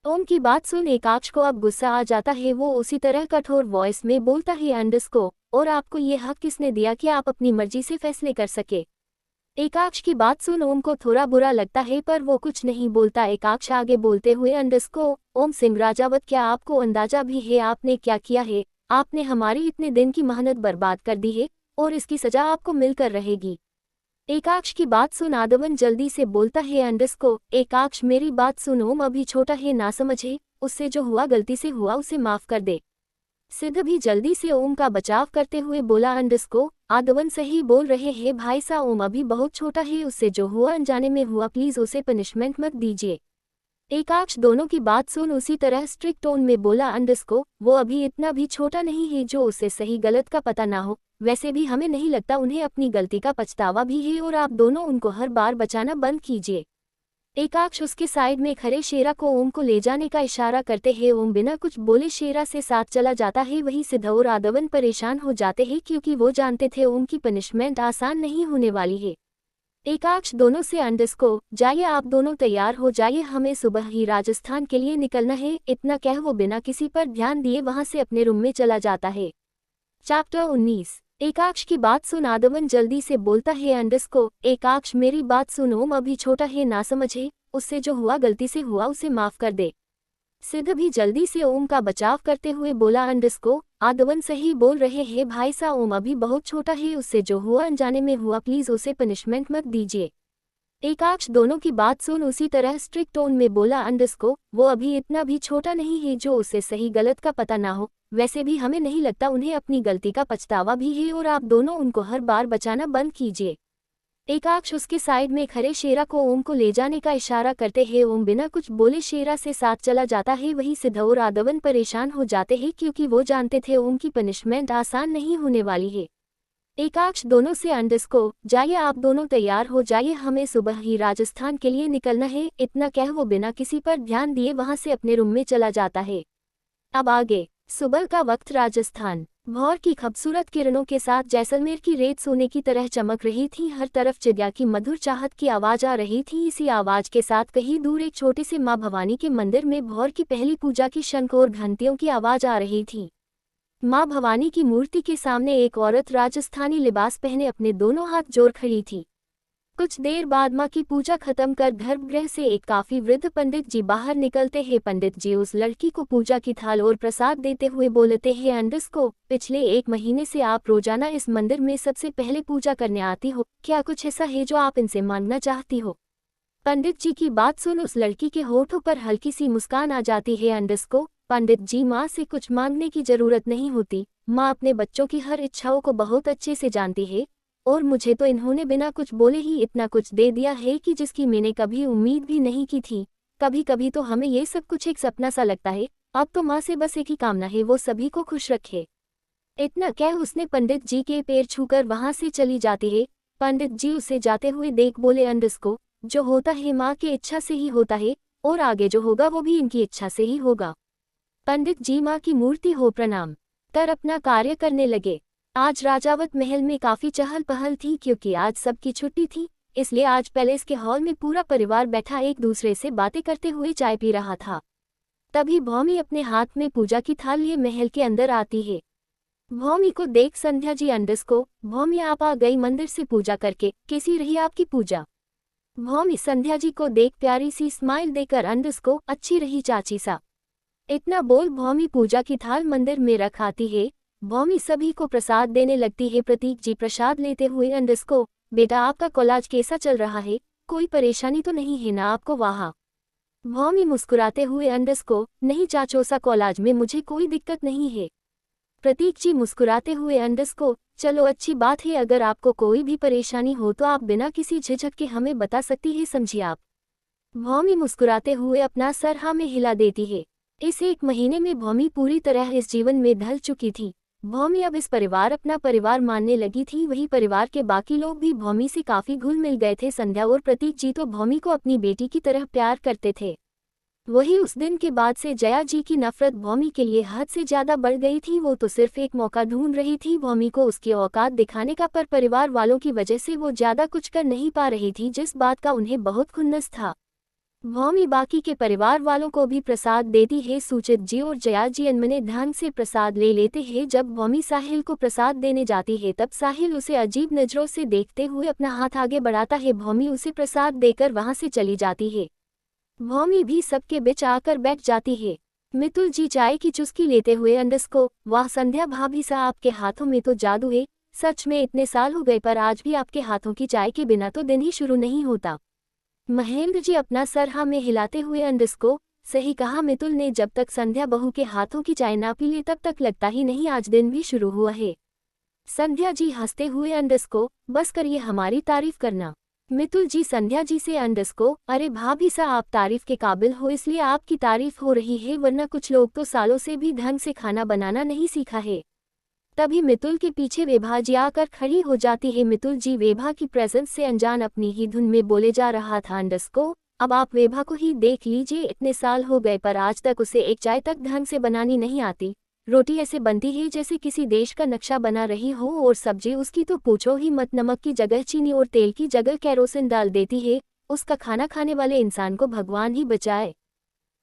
ओम की बात सुन एकाक्ष को अब गुस्सा आ जाता है। वो उसी तरह कठोर वॉइस में बोलता है अंडस्को और आपको ये हक किसने दिया कि आप अपनी मर्जी से फैसले कर सके। एकाक्ष की बात सुन ओम को थोड़ा बुरा लगता है, पर वो कुछ नहीं बोलता। एकाक्ष आगे बोलते हुए अंडस्को ओम सिंह राजावत क्या आपको अंदाजा भी है आपने क्या किया है। आपने हमारी इतने दिन की मेहनत बर्बाद कर दी है और इसकी सजा आपको मिलकर रहेगी। एकाक्ष की बात सुन आदवन जल्दी से बोलता है अंडस्को एकाक्ष मेरी बात सुन ओम अभी छोटा है ना समझे, उससे जो हुआ गलती से हुआ उसे माफ कर दे। सिद्ध भी जल्दी से ओम का बचाव करते हुए बोला अंडस्को आदवन सही बोल रहे हैं भाई सा, ओम अभी बहुत छोटा है, उससे जो हुआ अनजाने में हुआ, प्लीज उसे पनिशमेंट मत दीजिए। एकाक्ष दोनों की बात सुन उसी तरह स्ट्रिक्ट टोन में बोला अंडस्को वो अभी इतना भी छोटा नहीं है जो उसे सही गलत का पता ना हो, वैसे भी हमें नहीं लगता उन्हें अपनी गलती का पछतावा भी है और आप दोनों उनको हर बार बचाना बंद कीजिए। एकाक्ष उसके साइड में खड़े शेरा को ओम को ले जाने का इशारा करते हैं। ओम बिना कुछ बोले शेरा से साथ चला जाता है। वही सिद्ध और आदवन परेशान हो जाते हैं क्योंकि वो जानते थे ओम की पनिशमेंट आसान नहीं होने वाली है। एकाक्ष दोनों से अंडस्को जाइए आप दोनों तैयार हो जाइए, हमें सुबह ही राजस्थान के लिए निकलना है। इतना कह वो बिना किसी पर ध्यान दिए वहां से अपने रूम में चला जाता है। चैप्टर 19। एकाक्ष की बात सुन आदवन जल्दी से बोलता है अंडस्को एकाक्ष मेरी बात सुन ओम अभी छोटा है ना समझे, उससे जो हुआ गलती से हुआ उसे माफ कर दे। सिद्ध भी जल्दी से ओम का बचाव करते हुए बोला अंडस्को आदवन सही बोल रहे हैं भाई सा, ओम अभी बहुत छोटा है, उससे जो हुआ अनजाने में हुआ, प्लीज उसे पनिशमेंट मत दीजिए। एकाक्ष दोनों की बात सुन उसी तरह स्ट्रिक्ट टोन में बोला अंडस्को वो अभी इतना भी छोटा नहीं है जो उसे सही गलत का पता ना हो, वैसे भी हमें नहीं लगता उन्हें अपनी गलती का पछतावा भी है और आप दोनों उनको हर बार बचाना बंद कीजिए। एकाक्ष उसके साइड में खड़े शेरा को ओम को ले जाने का इशारा करते हैं। ओम बिना कुछ बोले शेरा से साथ चला जाता है। वही सिद्ध और आदवन परेशान हो जाते हैं क्योंकि वो जानते थे ओम की पनिशमेंट आसान नहीं होने वाली है। एकाक्ष दोनों से अंडस्को जाइए आप दोनों तैयार हो जाइए, हमें सुबह ही राजस्थान के लिए निकलना है। इतना कह वो बिना किसी पर ध्यान दिए वहां से अपने रूम में चला जाता है। अब आगे सुबह का वक्त राजस्थान। भोर की खूबसूरत किरणों के साथ जैसलमेर की रेत सोने की तरह चमक रही थी। हर तरफ चिड़िया की मधुर चाहत की आवाज आ रही थी। इसी आवाज के साथ कहीं दूर एक छोटे से माँ भवानी के मंदिर में भोर की पहली पूजा की शंख और घंटियों की आवाज आ रही थी। माँ भवानी की मूर्ति के सामने एक औरत राजस्थानी लिबास पहने अपने दोनों हाथ जोड़ खड़ी थी। कुछ देर बाद माँ की पूजा खत्म कर गर्भगृह से एक काफी वृद्ध पंडित जी बाहर निकलते हैं। पंडित जी उस लड़की को पूजा की थाल और प्रसाद देते हुए बोलते हैं अंडस्को पिछले 1 महीने से आप रोजाना इस मंदिर में सबसे पहले पूजा करने आती हो, क्या कुछ ऐसा है जो आप इनसे मांगना चाहती हो। पंडित जी की बात सुन उस लड़की के होठों पर हल्की सी मुस्कान आ जाती है। अंडस्को पंडित जी माँ से कुछ मांगने की जरूरत नहीं होती, माँ अपने बच्चों की हर इच्छाओं को बहुत अच्छे से जानती है और मुझे तो इन्होंने बिना कुछ बोले ही इतना कुछ दे दिया है कि जिसकी मैंने कभी उम्मीद भी नहीं की थी। कभी कभी तो हमें ये सब कुछ एक सपना सा लगता है। अब तो माँ से बस एक ही कामना है, वो सभी को खुश रखे। इतना कह उसने पंडित जी के पैर छूकर वहां से चली जाती है। पंडित जी उसे जाते हुए देख बोले, अंडस्को, जो होता है माँ की इच्छा से ही होता है, और आगे जो होगा वो भी इनकी इच्छा से ही होगा। पंडित जी माँ की मूर्ति हो प्रणाम कर अपना कार्य करने लगे। आज राजावत महल में काफी चहल पहल थी, क्योंकि आज सबकी छुट्टी थी, इसलिए आज पैलेस के हॉल में पूरा परिवार बैठा एक दूसरे से बातें करते हुए चाय पी रहा था। तभी भौमी अपने हाथ में पूजा की थाल लिए महल के अंदर आती है। भौमी को देख संध्या जी, अंडस्को, भौमी आप आ गई मंदिर से पूजा करके, कैसी रही आपकी पूजा? भौमी संध्या जी को देख प्यारी सी स्माइल देकर, अंडस्को, अच्छी रही चाची सा। इतना बोल भौमी पूजा की थाल मंदिर में रख आती है। भौमी सभी को प्रसाद देने लगती है। प्रतीक जी प्रसाद लेते हुए, अंडस्को, बेटा आपका कॉलेज कैसा चल रहा है? कोई परेशानी तो नहीं है ना आपको वहाँ? भौमी मुस्कुराते हुए, अंडस्को, नहीं चाचोसा, कॉलेज में मुझे कोई दिक्कत नहीं है। प्रतीक जी मुस्कुराते हुए, अंडस्को, चलो अच्छी बात है, अगर आपको कोई भी परेशानी हो तो आप बिना किसी झिझक के हमें बता सकती है, समझिए आप। भौमी मुस्कुराते हुए अपना सर हाँ में हिला देती है। इस एक महीने में भौमी पूरी तरह इस जीवन में ढल चुकी थी। भौमी अब इस परिवार अपना परिवार मानने लगी थी। वही परिवार के बाकी लोग भी भौमी से काफी घुल मिल गए थे। संध्या और प्रतीक जी तो भौमी को अपनी बेटी की तरह प्यार करते थे। वही उस दिन के बाद से जया जी की नफरत भौमी के लिए हद से ज्यादा बढ़ गई थी। वो तो सिर्फ एक मौका ढूंढ रही थी भौमी को उसकी औकात दिखाने का, पर परिवार वालों की वजह से वो ज्यादा कुछ कर नहीं पा रही थी, जिस बात का उन्हें बहुत खुन्नस था। भौमी बाकी के परिवार वालों को भी प्रसाद देती है। सुचित जी और जया जी अनमने ढंग से प्रसाद ले लेते हैं। जब भौमी साहिल को प्रसाद देने जाती है तब साहिल उसे अजीब नजरों से देखते हुए अपना हाथ आगे बढ़ाता है। भौमी उसे प्रसाद देकर वहां से चली जाती है। भौमी भी सबके बीच आकर बैठ जाती है। मितुल जी चाय की चुस्की लेते हुए, अंडस्को, वाह संध्या भाभी सा, आपके हाथों में तो जादू है। सच में इतने साल हो गए पर आज भी आपके हाथों की चाय के बिना तो दिन ही शुरू नहीं होता। महेंद्र जी अपना सर हाँ में हिलाते हुए, अंडस्को, सही कहा मितुल ने, जब तक संध्या बहू के हाथों की चाय ना पी ले तब तक लगता ही नहीं आज दिन भी शुरू हुआ है। संध्या जी हंसते हुए, अंडस्को, बस करिए हमारी तारीफ करना। मितुल जी संध्या जी से, अंडस्को, अरे भाभी सा, आप तारीफ के काबिल हो इसलिए आपकी तारीफ हो रही है, वरना कुछ लोग तो सालों से भी ढंग से खाना बनाना नहीं सीखा है। तभी मितुल के पीछे वेभा जी आकर खड़ी हो जाती है। मितुल जी वेभा की प्रेजेंस से अनजान अपनी ही धुन में बोले जा रहा था, अंडस्को, अब आप वेभा को ही देख लीजिए, इतने साल हो गए पर आज तक उसे एक चाय तक ढंग से बनानी नहीं आती। रोटी ऐसे बनती है जैसे किसी देश का नक्शा बना रही हो, और सब्जी उसकी तो पूछो ही मत, नमक की जगह चीनी और तेल की जगह कैरोसिन डाल देती है। उसका खाना खाने वाले इंसान को भगवान ही बचाए।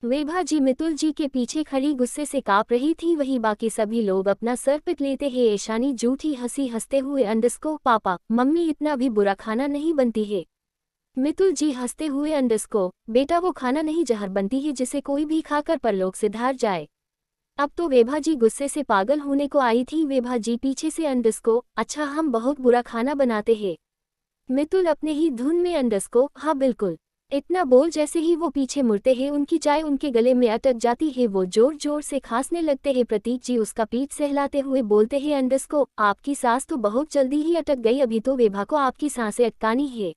वेभा जी मितुल जी के पीछे खड़ी गुस्से से कांप रही थी। वही बाकी सभी लोग अपना सर पिट लेते हैं। ईशानी जूठी हंसी हंसते हुए, अंडस्को, पापा मम्मी इतना भी बुरा खाना नहीं बनती है। मितुल जी हंसते हुए, अंडस्को, बेटा वो खाना नहीं जहर बनती है जिसे कोई भी खाकर परलोक से धार जाए। अब तो वेभा जी गुस्से से पागल होने को आई थी। वेभा जी पीछे से, अंडस्को, अच्छा हम बहुत बुरा खाना बनाते हैं। मितुल अपने ही धुन में, अंडस्को, हाँ बिल्कुल। इतना बोल जैसे ही वो पीछे मुड़ते हैं उनकी चाय उनके गले में अटक जाती है। वो जोर जोर से खांसने लगते हैं। प्रतीक जी उसका पीठ सहलाते हुए बोलते हैं, अंडस्को, आपकी सांस तो बहुत जल्दी ही अटक गई, अभी तो वेभा को आपकी सांसें अटकानी है।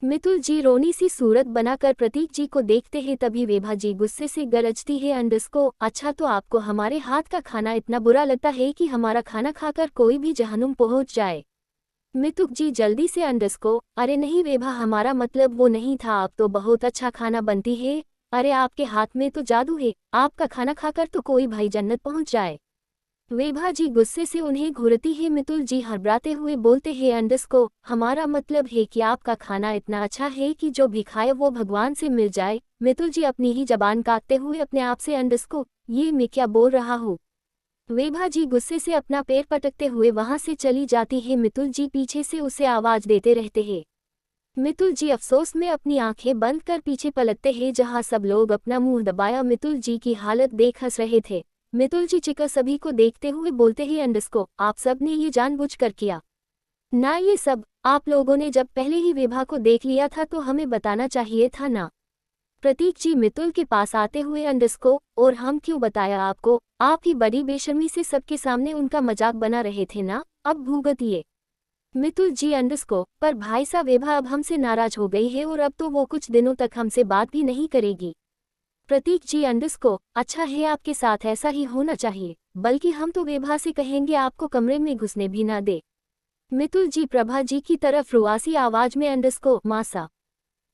मितुल जी रोनी सी सूरत बनाकर प्रतीक जी को देखते हैं। तभी वेभा जी गुस्से से गरजती है, अंडस्को, अच्छा तो आपको हमारे हाथ का खाना इतना बुरा लगता है कि हमारा खाना खाकर कोई भी जहन्नुम पहुंच जाए। मितुक जी जल्दी से, अंडस्को, अरे नहीं वेभा, हमारा मतलब वो नहीं था, आप तो बहुत अच्छा खाना बनती है। अरे आपके हाथ में तो जादू है, आपका खाना खाकर तो कोई भाई जन्नत पहुंच जाए। वेभा जी गुस्से से उन्हें घूरती है। मितुल जी हड़बड़ाते हुए बोलते हैं, अंडस्को, हमारा मतलब है कि आपका खाना इतना अच्छा है कि जो भी खाए वो भगवान से मिल जाए। मितुल जी अपनी ही जबान काटते हुए अपने आप से, अंडस्को, ये मैं क्या बोल रहा हूँ? वेभा जी गुस्से से अपना पैर पटकते हुए वहां से चली जाती है। मितुल जी पीछे से उसे आवाज देते रहते हैं। मितुल जी अफसोस में अपनी आंखें बंद कर पीछे पलटते हैं, जहां सब लोग अपना मुंह दबाया मितुल जी की हालत देख हंस रहे थे। मितुल जी चिकर सभी को देखते हुए बोलते हैं, अंडस्को, आप सब ने ये जानबूझकर किया ना? ये सब आप लोगों ने जब पहले ही वेभा को देख लिया था तो हमें बताना चाहिए था ना? प्रतीक जी मितुल के पास आते हुए, अंडस्को, और हम क्यों बताया आपको? आप ही बड़ी बेशर्मी से सबके सामने उनका मजाक बना रहे थे ना, अब भुगतिए। मितुल जी, अंडस्को, पर भाई सा वेभा अब हमसे नाराज हो गई है और अब तो वो कुछ दिनों तक हमसे बात भी नहीं करेगी। प्रतीक जी अंडरस्को, अच्छा है आपके साथ ऐसा ही होना चाहिए, बल्कि हम तो विभा से कहेंगे आपको कमरे में घुसने भी ना दे। मितुल जी प्रभा जी की तरफ रुआसी आवाज में अंडरस्को मासा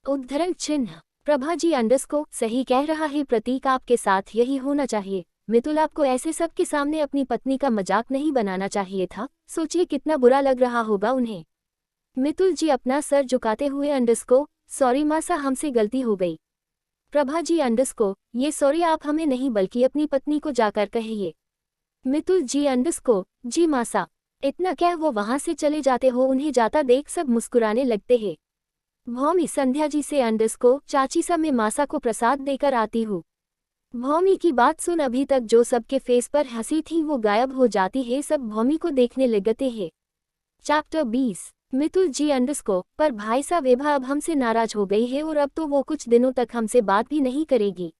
उद्धरण चिन्ह। प्रभा जी अंडरस्को, सही कह रहा है प्रतीक, आपके साथ यही होना चाहिए। मितुल, आपको ऐसे सब के सामने अपनी पत्नी का मजाक नहीं बनाना चाहिए था, सोचिए कितना बुरा लग रहा होगा उन्हें। मितुल जी अपना सर झुकाते हुए अंडरस्को, सॉरी मासा, हमसे गलती हो गई। प्रभा जी अंडरस्को, ये सॉरी आप हमें नहीं बल्कि अपनी पत्नी को जाकर कहिए। मितुल जी अंडरस्को, जी मासा, इतना क्या वो वहां से चले जाते हो, उन्हें जाता देख सब मुस्कुराने लगते हैं। भौमी संध्या जी से अंडरस्को, चाची सा मैं मासा को प्रसाद देकर आती हूँ। भौमी की बात सुन अभी तक जो सबके फेस पर हंसी थी वो गायब हो जाती है, सब भौमी को देखने लगते हैं। चैप्टर 20। मितुल जी अंडरस्को, पर भाई साहब वेभा अब हमसे नाराज हो गई है और अब तो वो कुछ दिनों तक हमसे बात भी नहीं करेगी।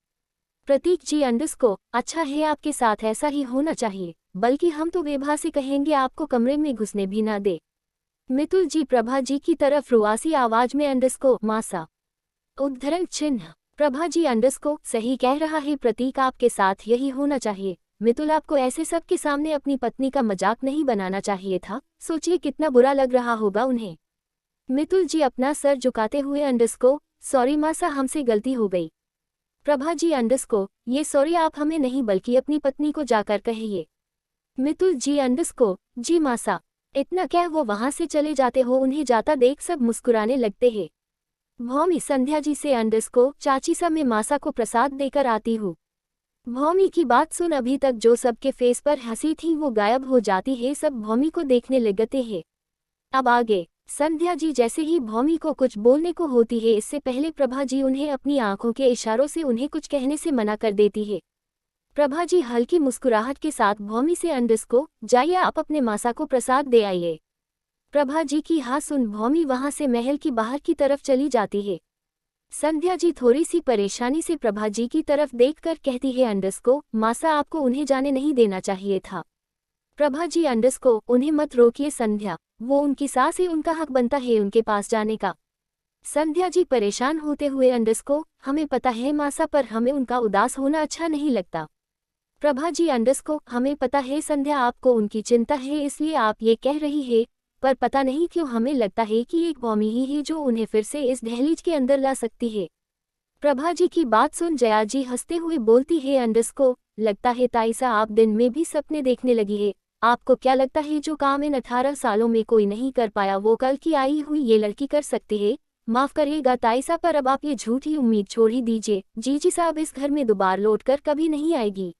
प्रतीक जी अंडरस्को, अच्छा है आपके साथ ऐसा ही होना चाहिए, बल्कि हम तो वेभा से कहेंगे आपको कमरे में घुसने भी ना दे। मितुल जी प्रभा जी की तरफ रुआसी आवाज में अंडरस्को मासा उद्धरण चिन्ह। प्रभा जी अंडरस्को, सही कह रहा है प्रतीक, आपके साथ यही होना चाहिए। मितुल, आपको ऐसे सब के सामने अपनी पत्नी का मजाक नहीं बनाना चाहिए था, सोचिए कितना बुरा लग रहा होगा उन्हें। मितुल जी अपना सर झुकाते हुए अंडरस्को, सॉरी मासा, हमसे गलती हो गई। प्रभा जी अंडरस्को, ये सॉरी आप हमें नहीं बल्कि अपनी पत्नी को जाकर कहिए। मितुल जी अंडरस्को, जी मासा, इतना क्या वो वहां से चले जाते हो, उन्हें जाता देख सब मुस्कुराने लगते हैं। भौमी संध्या जी से अंडरस्को, चाची सा मैं मासा को प्रसाद देकर आती हूँ। भौमी की बात सुन अभी तक जो सबके फेस पर हंसी थी वो गायब हो जाती है, सब भौमी को देखने लगते हैं। अब आगे। संध्या जी जैसे ही भौमी को कुछ बोलने को होती है, इससे पहले प्रभा जी उन्हें अपनी आंखों के इशारों से उन्हें कुछ कहने से मना कर देती है। प्रभा जी हल्की मुस्कुराहट के साथ भौमी से अंडरस्को, जाइए आप अपने मासा को प्रसाद दे आइए। प्रभा जी की हाँ सुन भौमी वहां से महल की बाहर की तरफ चली जाती है। संध्या जी थोड़ी सी परेशानी से प्रभा जी की तरफ देखकर कहती है अंडरस्को, मासा आपको उन्हें जाने नहीं देना चाहिए था। प्रभा जी अंडरस्को, उन्हें मत रोकिए संध्या, वो उनकी सास है, उनका हक बनता है उनके पास जाने का। संध्या जी परेशान होते हुए अंडरस्को, हमें पता है मासा, पर हमें उनका उदास होना अच्छा नहीं लगता। प्रभा जी अंडरस्को, हमें पता है संध्या, आपको उनकी चिंता है इसलिए आप ये कह रही है, पर पता नहीं क्यों हमें लगता है कि एक भौमी ही है जो उन्हें फिर से इस दहलीज के अंदर ला सकती है। प्रभा जी की बात सुन जया जी हंसते हुए बोलती है अंडरस्को, लगता है ताईसा आप दिन में भी सपने देखने लगी है। आपको क्या लगता है जो काम इन 18 सालों में कोई नहीं कर पाया वो कल की आई हुई ये लड़की कर सकती है? माफ करिएगा ताईसा, पर अब आप ये झूठी उम्मीद छोड़ ही दीजिए। जीजी साहब इस घर में दोबारा लौटकर कभी नहीं आएगी।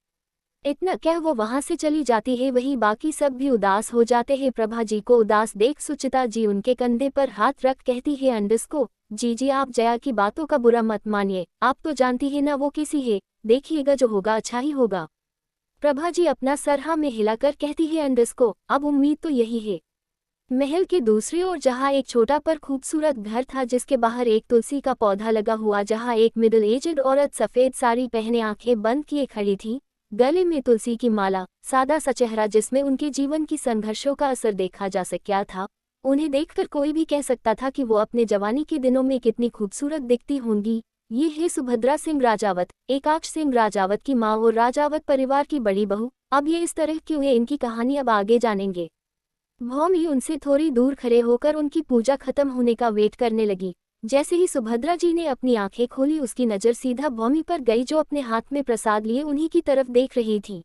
इतना क्या वो वहां से चली जाती है, वही बाकी सब भी उदास हो जाते हैं। प्रभा जी को उदास देख सुचिता जी उनके कंधे पर हाथ रख कहती है अंडरस्को, जी आप जया की बातों का बुरा मत मानिए, आप तो जानती है ना वो कैसी है, देखिएगा जो होगा अच्छा ही होगा। प्रभा जी अपना सर हाँ में हिलाकर कहती है अंडरस्को, अब उम्मीद तो यही है। महल के दूसरी ओर जहाँ एक छोटा पर खूबसूरत घर था जिसके बाहर एक तुलसी का पौधा लगा हुआ, जहाँ एक मिडिल एजड औरत सफेद साड़ी पहने आंखें बंद किए खड़ी थी, गले में तुलसी की माला, सादा सा चेहरा जिसमें उनके जीवन की संघर्षों का असर देखा जा सकता था। उन्हें देखकर कोई भी कह सकता था कि वो अपने जवानी के दिनों में कितनी खूबसूरत दिखती होंगी। ये है सुभद्रा सिंह राजावत, एकाक्ष सिंह राजावत की माँ और राजावत परिवार की बड़ी बहू। अब ये इस तरह क्यों है, इनकी कहानी अब आगे जानेंगे। भौमी उनसे थोड़ी दूर खड़े होकर उनकी पूजा खत्म होने का वेट करने लगी। जैसे ही सुभद्रा जी ने अपनी आंखें खोली उसकी नज़र सीधा भौमी पर गई जो अपने हाथ में प्रसाद लिए उन्हीं की तरफ देख रही थी।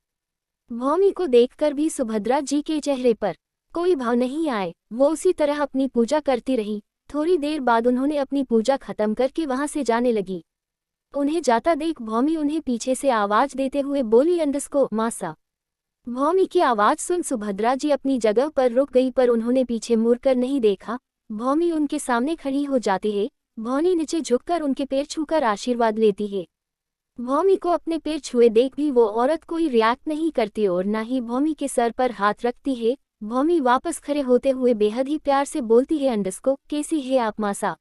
भौमी को देखकर भी सुभद्रा जी के चेहरे पर कोई भाव नहीं आए, वो उसी तरह अपनी पूजा करती रही। थोड़ी देर बाद उन्होंने अपनी पूजा खत्म करके वहां से जाने लगी। उन्हें जाता देख भौमी उन्हें पीछे से आवाज देते हुए बोली अंडरस्को मासा। भौमी की आवाज सुन सुभद्रा जी अपनी जगह पर रुक गई, पर उन्होंने पीछे मुड़कर नहीं देखा। भौमी उनके सामने खड़ी हो जाती है। भौमी नीचे झुककर उनके पैर छूकर आशीर्वाद लेती है। भौमी को अपने पैर छुए देख भी वो औरत कोई रिएक्ट नहीं करती और न ही भौमी के सर पर हाथ रखती है। भौमी वापस खड़े होते हुए बेहद ही प्यार से बोलती है अंडरस्को, कैसी है आप मासा?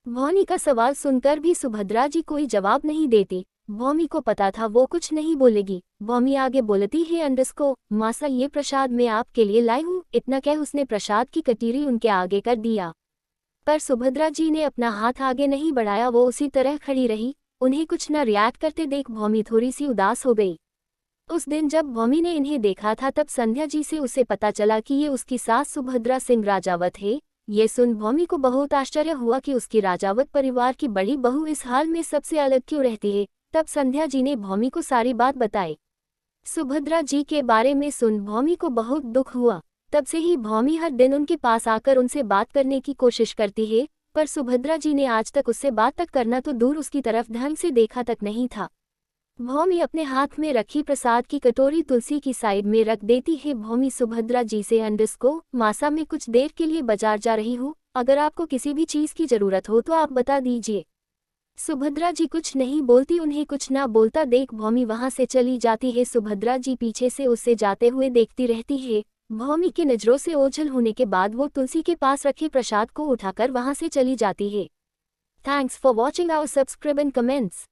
भौमी का सवाल सुनकर भी सुभद्रा जी कोई जवाब नहीं देती। भौमी को पता था वो कुछ नहीं बोलेगी। भौमी आगे बोलती है अंडरस्को, मासा ये प्रसाद मैं आपके लिए लाई हूँ। इतना कह उसने प्रसाद की कटोरी उनके आगे कर दिया, पर सुभद्रा जी ने अपना हाथ आगे नहीं बढ़ाया, वो उसी तरह खड़ी रही। उन्हें कुछ न रिएक्ट करते देख भौमी थोड़ी सी उदास हो गई। उस दिन जब भौमी ने इन्हें देखा था तब संध्या जी से उसे पता चला कि ये उसकी सास सुभद्रा सिंह राजावत है। ये सुन भौमी को बहुत आश्चर्य हुआ कि उसकी राजावत परिवार की बड़ी बहू इस हाल में सबसे अलग क्यों रहती है। तब संध्या जी ने भौमी को सारी बात बताई। सुभद्रा जी के बारे में सुन भौमी को बहुत दुख हुआ। तब से ही भौमी हर दिन उनके पास आकर उनसे बात करने की कोशिश करती है, पर सुभद्रा जी ने आज तक उससे बात तक करना तो दूर उसकी तरफ ढंग से देखा तक नहीं था। भौमी अपने हाथ में रखी प्रसाद की कटोरी तुलसी की साइड में रख देती है। भौमी सुभद्रा जी से मासा में कुछ देर के लिए बाजार जा रही हूँ, अगर आपको किसी भी चीज की जरूरत हो तो आप बता दीजिए। सुभद्रा जी कुछ नहीं बोलती। उन्हें कुछ ना बोलता देख भौमी वहां से चली जाती है। सुभद्रा जी पीछे से उससे जाते हुए देखती रहती है। भौमी की नजरों से ओझल होने के बाद वो तुलसी के पास रखे प्रसाद को उठाकर वहां से चली जाती है। Thanks for watching our subscribe and comments.